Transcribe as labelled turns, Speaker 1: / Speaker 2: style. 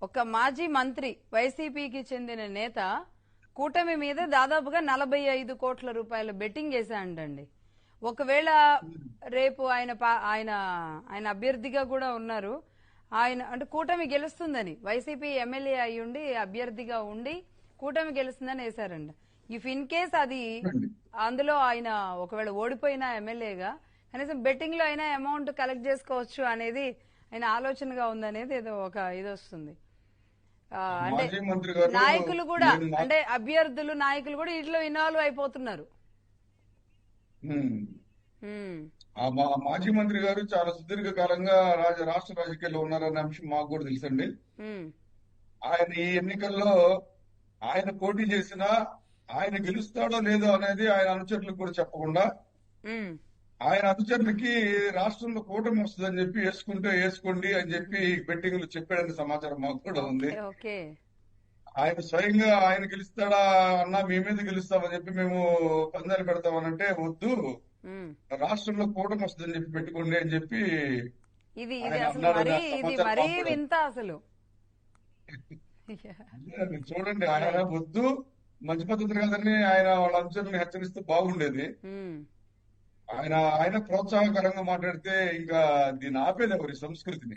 Speaker 1: ఒక మాజీ మంత్రి వైసీపీకి చెందిన నేత కూటమి మీద దాదాపుగా 45 కోట్ల రూపాయల బెట్టింగ్ వేశాడండి. ఒకవేళ రేపు ఆయన ఆయన అభ్యర్థిగా కూడా ఉన్నారు. ఆయన అంటే కూటమి గెలుస్తుందని, వైసీపీ ఎమ్మెల్యే అయి ఉండి అభ్యర్థిగా ఉండి కూటమి గెలుస్తుందని వేశారండి. ఇఫ్ ఇన్ కేస్ అది అందులో ఆయన ఒకవేళ ఓడిపోయినా ఎమ్మెల్యేగా కనీసం బెట్టింగ్ లో అయినా అమౌంట్ కలెక్ట్ చేసుకోవచ్చు అనేది ఆయన ఆలోచనగా ఉందనేది ఏదో ఒక ఇది వస్తుంది. అంటే నాయకులు కూడా, అంటే అభ్యర్థులు నాయకులు కూడా ఇంట్లో ఇన్వాల్వ్ అయిపోతున్నారు.
Speaker 2: మాజీ మంత్రి గారు చాలా సుదీర్ఘ కాలంగా రాష్ట్ర రాజకీయాల్లో ఉన్నారన్న అంశం మాకు కూడా తెలుసండి. ఆయన ఈ ఎన్నికల్లో ఆయన పోటీ చేసినా ఆయన గెలుస్తాడో లేదో అనేది ఆయన అనుచరులకు కూడా చెప్పకుండా ఆయన అనుచరులకి రాష్ట్రంలో కూటమి వస్తుందని చెప్పి వేసుకోండి అని చెప్పి బెట్టింగ్లు చెప్పాడని సమాచారం మాకు కూడా ఉంది. ఆయన స్వయంగా ఆయన గెలుస్తాడా అన్నా మీ మీద గెలుస్తామని చెప్పి మేము పందాలు పెడతామనంటే వద్దు, రాష్ట్రంలో కూటమి వస్తుందని చెప్పి పెట్టుకోండి అని చెప్పి చూడండి. ఆయన వద్దు, మంచి పద్ధతి కాదని ఆయన వాళ్ళ అనుచరులను హెచ్చరిస్తూ బాగుండేది. ఆయన ప్రోత్సాహకరంగా మాట్లాడితే ఇంకా దీన్ని ఆపేది ఎవరి సంస్కృతిని.